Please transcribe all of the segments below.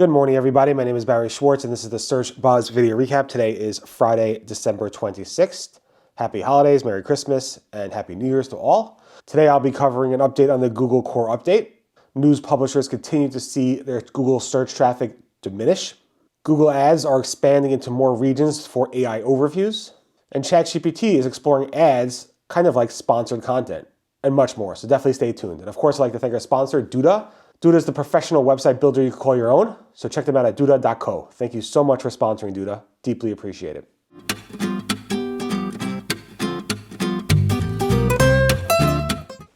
Good morning, everybody. My name is Barry Schwartz, and this is the Search Buzz video recap. Today is Friday, December 26th. Happy holidays, Merry Christmas, and Happy New Year's to all. Today, I'll be covering an update on the Google Core Update. News publishers continue to see their Google search traffic diminish. Google Ads are expanding into more regions for AI overviews. And ChatGPT is exploring ads, kind of like sponsored content, and much more. So definitely stay tuned. And of course, I'd like to thank our sponsor, Duda. Duda is the professional website builder you can call your own, so check them out at duda.co. Thank you so much for sponsoring Duda. Deeply appreciate it.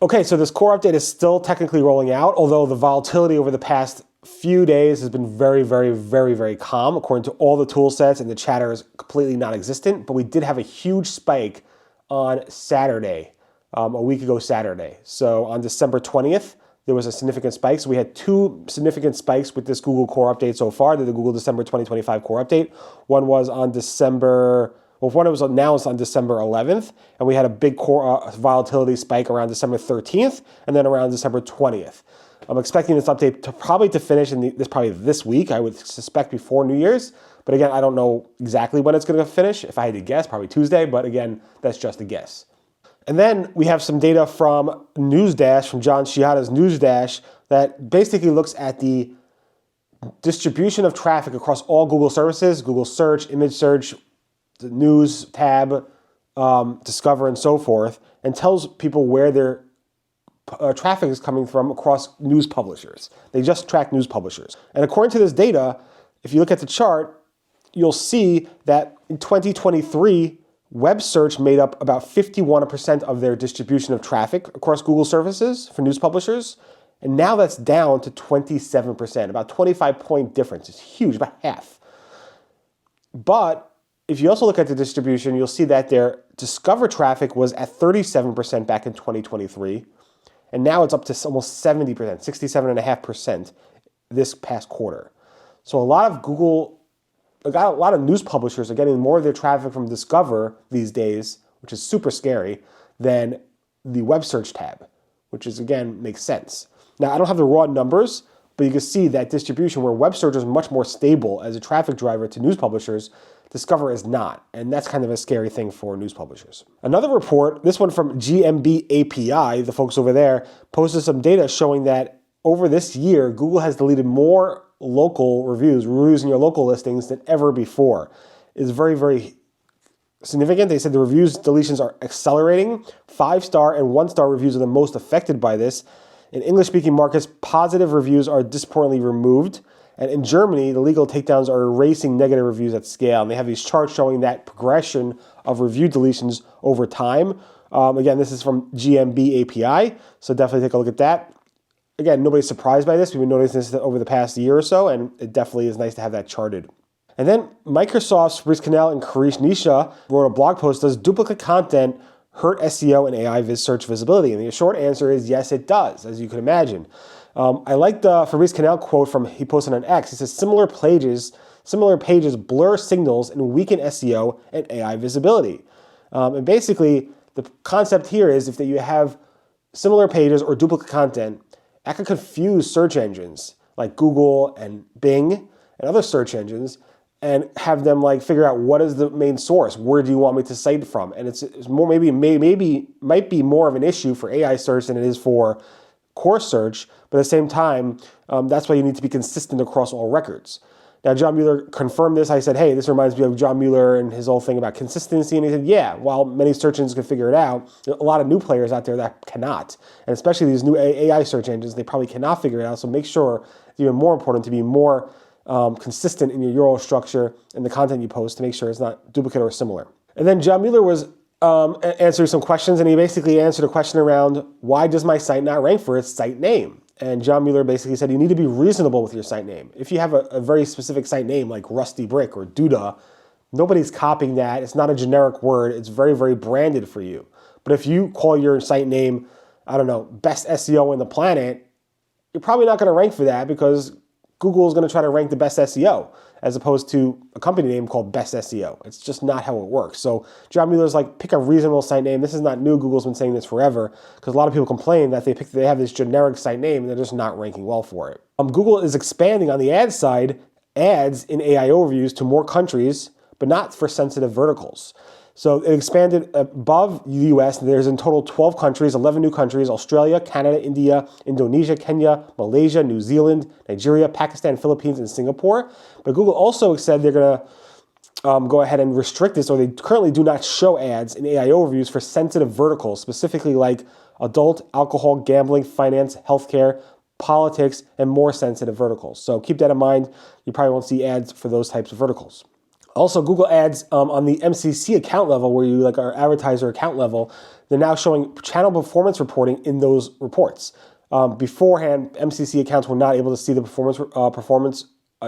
Okay, so this core update is still technically rolling out, although the volatility over the past few days has been very calm. According to all the tool sets, and the chatter is completely non-existent, but we did have a huge spike on Saturday, a week ago Saturday. So on December 20th, there was a significant spike. So we had two significant spikes with this Google Core Update so far, the Google December 2025 Core Update. One was on one was announced on December 11th, and we had a big core volatility spike around December 13th, and then around December 20th. I'm expecting this update to finish probably this week. I would suspect before New Year's, but again, I don't know exactly when it's going to finish. If I had to guess, probably Tuesday, but again, that's just a guess. And then we have some data from NewsDash, from John Chiata's NewsDash, that basically looks at the distribution of traffic across all Google services, Google Search, Image Search, the News tab, Discover, and so forth, and tells people where their traffic is coming from across news publishers. They just track news publishers. And according to this data, if you look at the chart, you'll see that in 2023, web search made up about 51% of their distribution of traffic across Google services for news publishers. And now that's down to 27%, about 25-point difference. It's huge, about half. But if you also look at the distribution, you'll see that their Discover traffic was at 37% back in 2023. And now it's up to almost 70%, 67.5% this past quarter. So a lot of news publishers are getting more of their traffic from Discover these days, which is super scary, than the web search tab, which is, again, makes sense. Now, I don't have the raw numbers, but you can see that distribution where web search is much more stable as a traffic driver to news publishers, Discover is not, and that's kind of a scary thing for news publishers. Another report, this one from GMB API, the folks over there, posted some data showing that over this year, Google has deleted more local reviews in your local listings than ever before. It's very significant. They said the reviews deletions are accelerating. 5-star and 1-star reviews are the most affected by this. In English-speaking markets, positive reviews are disproportionately removed. And in Germany, the legal takedowns are erasing negative reviews at scale. And they have these charts showing that progression of review deletions over time. Again, this is from GMB API, so definitely take a look at that. Again, nobody's surprised by this. We've been noticing this over the past year or so, and it definitely is nice to have that charted. And then Microsoft's Fabrice Cannell and Karish Nisha wrote a blog post, does duplicate content hurt SEO and AI search visibility? And the short answer is yes, it does, as you can imagine. I like the Fabrice Cannell quote he posted on X. He says, similar pages blur signals and weaken SEO and AI visibility. And basically, the concept here is if you have similar pages or duplicate content, that could confuse search engines like Google and Bing and other search engines and have them figure out what is the main source, where do you want me to cite from? And it's more might be more of an issue for AI search than it is for core search, but at the same time, that's why you need to be consistent across all records. Now, John Mueller confirmed this. I said, hey, this reminds me of John Mueller and his whole thing about consistency. And he said, yeah, while many search engines can figure it out, a lot of new players out there that cannot. And especially these new AI search engines, they probably cannot figure it out. So make sure, it's even more important to be more consistent in your URL structure and the content you post to make sure it's not duplicate or similar. And then John Mueller was answering some questions, and he basically answered a question around, why does my site not rank for its site name? And John Mueller basically said you need to be reasonable with your site name. If you have a very specific site name like Rusty Brick or Duda, nobody's copying that. It's not a generic word. It's very branded for you. But if you call your site name, I don't know, best SEO in the planet, you're probably not going to rank for that because Google is going to try to rank the best SEO as opposed to a company name called Best SEO. It's just not how it works. So John Mueller's like, pick a reasonable site name. This is not new. Google's been saying this forever because a lot of people complain that they have this generic site name and they're just not ranking well for it. Google is expanding on the ad side ads in AI overviews to more countries, but not for sensitive verticals. So it expanded above the US. There's in total 12 countries, 11 new countries: Australia, Canada, India, Indonesia, Kenya, Malaysia, New Zealand, Nigeria, Pakistan, Philippines, and Singapore. But Google also said they're going to go ahead and restrict this, or they currently do not show ads in AI overviews for sensitive verticals, specifically like adult, alcohol, gambling, finance, healthcare, politics, and more sensitive verticals. So keep that in mind. You probably won't see ads for those types of verticals. Also, Google Ads on the MCC account level, where you like our advertiser account level, they're now showing channel performance reporting in those reports. Beforehand, MCC accounts were not able to see the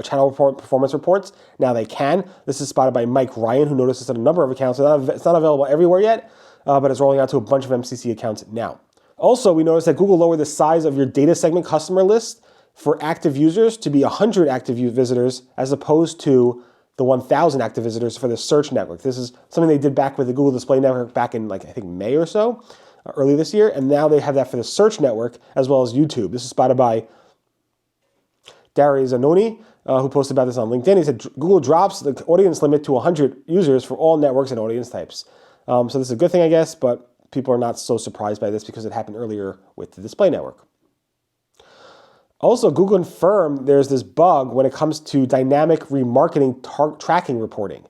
channel performance reports. Now they can. This is spotted by Mike Ryan, who noticed this on a number of accounts. It's not available everywhere yet, but it's rolling out to a bunch of MCC accounts now. Also, we noticed that Google lowered the size of your data segment customer list for active users to be 100 active visitors as opposed to the 1,000 active visitors for the search network. This is something they did back with the Google Display Network back in I think May or so, early this year, and now they have that for the search network as well as YouTube. This is spotted by Dari Zanoni, who posted about this on LinkedIn. He said Google drops the audience limit to 100 users for all networks and audience types. So this is a good thing, I guess, but people are not so surprised by this because it happened earlier with the Display Network. Also, Google confirmed there's this bug when it comes to dynamic remarketing tracking reporting.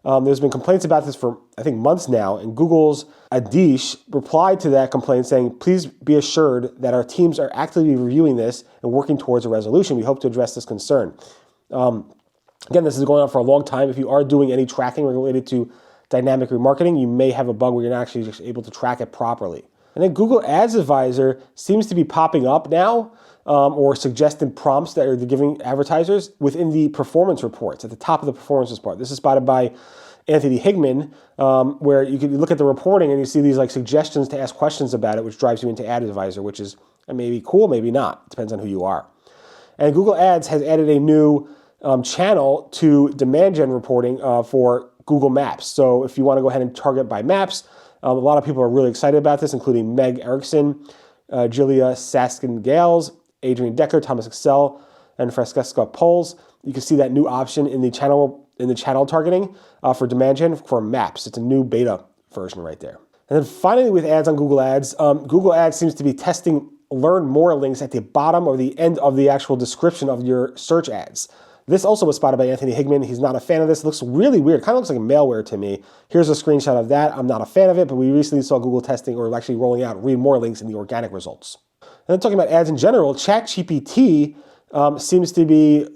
There's been complaints about this for, I think, months now, and Google's Adish replied to that complaint saying, please be assured that our teams are actively reviewing this and working towards a resolution. We hope to address this concern. Again, this is going on for a long time. If you are doing any tracking related to dynamic remarketing, you may have a bug where you're not actually just able to track it properly. And then Google Ads Advisor seems to be popping up now, or suggested prompts that are giving advertisers within the performance reports, at the top of the performance report. This is spotted by Anthony Higman, where you can look at the reporting and you see these like suggestions to ask questions about it, which drives you into Ad Advisor, which is maybe cool, maybe not. It depends on who you are. And Google Ads has added a new channel to demand gen reporting for Google Maps. So if you want to go ahead and target by maps, a lot of people are really excited about this, including Meg Erickson, Julia Saskin-Gales, Adrian Decker, Thomas Excel, and Francesca Poles. You can see that new option in the channel targeting for demand gen for maps. It's a new beta version right there. And then finally, with ads on Google Ads, Google Ads seems to be testing learn more links at the bottom or the end of the actual description of your search ads. This also was spotted by Anthony Higman. He's not a fan of this. It looks really weird. Kind of looks like malware to me. Here's a screenshot of that. I'm not a fan of it, but we recently saw Google testing or actually rolling out read more links in the organic results. And then talking about ads in general, ChatGPT seems to be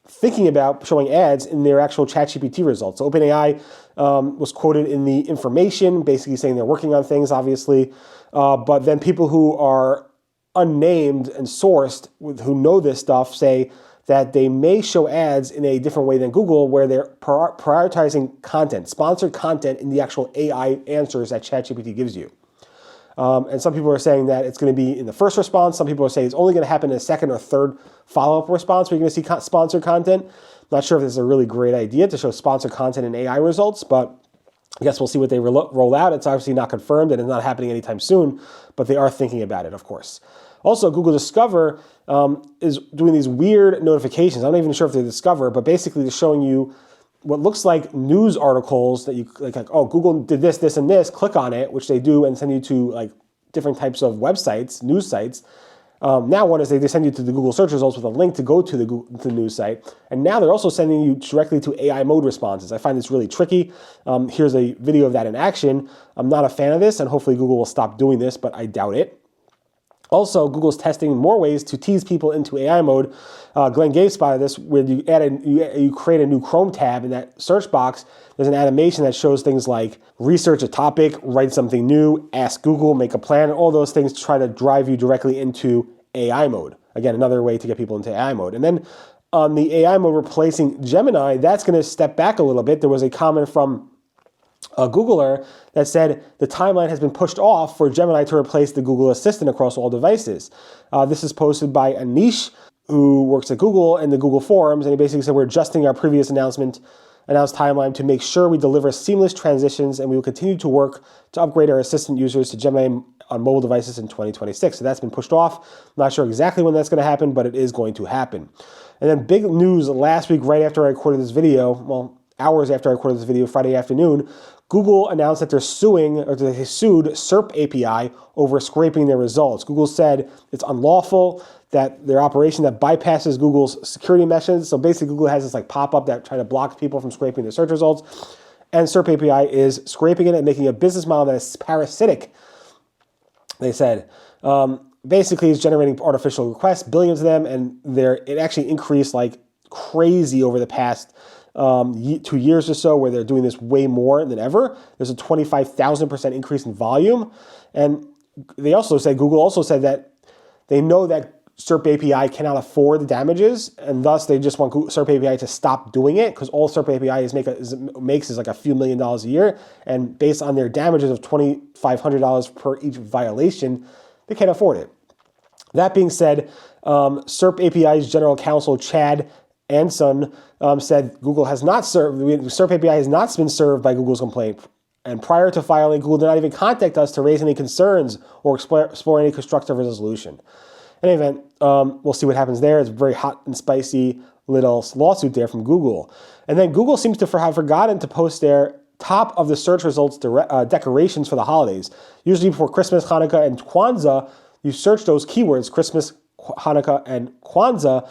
thinking about showing ads in their actual ChatGPT results. So OpenAI was quoted in the information, basically saying they're working on things, obviously. But then people who are unnamed and sourced, who know this stuff, say that they may show ads in a different way than Google, where they're prioritizing content, sponsored content in the actual AI answers that ChatGPT gives you. And some people are saying that it's going to be in the first response. Some people are saying it's only going to happen in a second or third follow-up response where you're going to see sponsored content. Not sure if this is a really great idea to show sponsored content in AI results, but I guess we'll see what they roll out. It's obviously not confirmed and it's not happening anytime soon, but they are thinking about it, of course. Also, Google Discover is doing these weird notifications. I'm not even sure if they're Discover, but basically they're showing you what looks like news articles that you like, oh, Google did this, this, and this, click on it, which they do and send you to like different types of websites, news sites. Now one is they send you to the Google search results with a link to go to the news site. And now they're also sending you directly to AI mode responses. I find this really tricky. Here's a video of that in action. I'm not a fan of this, and hopefully Google will stop doing this, but I doubt it. Also, Google's testing more ways to tease people into AI mode. Glenn Gave spotted this, where you create a new Chrome tab in that search box. There's an animation that shows things like research a topic, write something new, ask Google, make a plan, all those things to try to drive you directly into AI mode. Again, another way to get people into AI mode. And then on the AI mode replacing Gemini, that's going to step back a little bit. There was a comment from a Googler that said the timeline has been pushed off for Gemini to replace the Google Assistant across all devices. This is posted by Anish. who works at Google in the Google forums, and he basically said, we're adjusting our previous announced timeline to make sure we deliver seamless transitions, and we will continue to work to upgrade our assistant users to Gemini on mobile devices in 2026. So that's been pushed off. I'm not sure exactly when that's going to happen, but it is going to happen. And then big news last week, right after I recorded this video, well, hours after I recorded this video, Friday afternoon, Google announced that they sued SerpApi over scraping their results. Google said it's unlawful, that their operation that bypasses Google's security meshes. So basically Google has this like pop-up that try to block people from scraping their search results. And SerpApi is scraping it and making a business model that is parasitic. They said, basically it's generating artificial requests, billions of them, and it actually increased like crazy over the past 2 years or so, where they're doing this way more than ever. There's a 25,000% increase in volume. And Google also said that they know that SerpApi cannot afford the damages, and thus they just want SerpApi to stop doing it, because all SerpApi makes is like a few $1,000,000 a year, and based on their damages of $2,500 per each violation, they can't afford it. That being said, SerpApi's general counsel Chad Anson said SerpApi has not been served by Google's complaint. And prior to filing, Google did not even contact us to raise any concerns or explore any constructive resolution. In any event, we'll see what happens there. It's a very hot and spicy little lawsuit there from Google. And then Google seems to have forgotten to post their top of the search results decorations for the holidays. Usually before Christmas, Hanukkah, and Kwanzaa, you search those keywords, Christmas, Hanukkah, and Kwanzaa,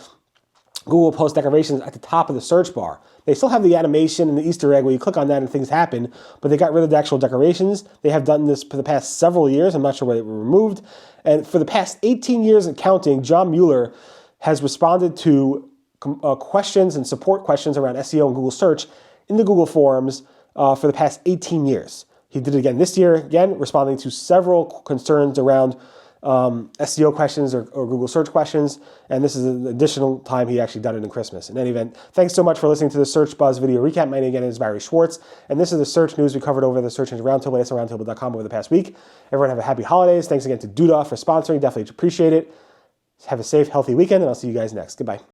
Google posts decorations at the top of the search bar. They still have the animation and the Easter egg where you click on that and things happen, but they got rid of the actual decorations. They have done this for the past several years. I'm not sure why they were removed. And for the past 18 years and counting, John Mueller has responded to questions and support questions around SEO and Google search in the Google forums for the past 18 years. He did it again this year, responding to several concerns around SEO questions or Google search questions, and this is an additional time he actually done it in Christmas. In any event, thanks so much for listening to the Search Buzz video recap. My name again is Barry Schwartz, and this is the search news we covered over the Search Engine Roundtable at SEOroundtable.com over the past week. Everyone have a happy holidays. Thanks again to Duda for sponsoring. Definitely appreciate it. Have a safe, healthy weekend, and I'll see you guys next. Goodbye.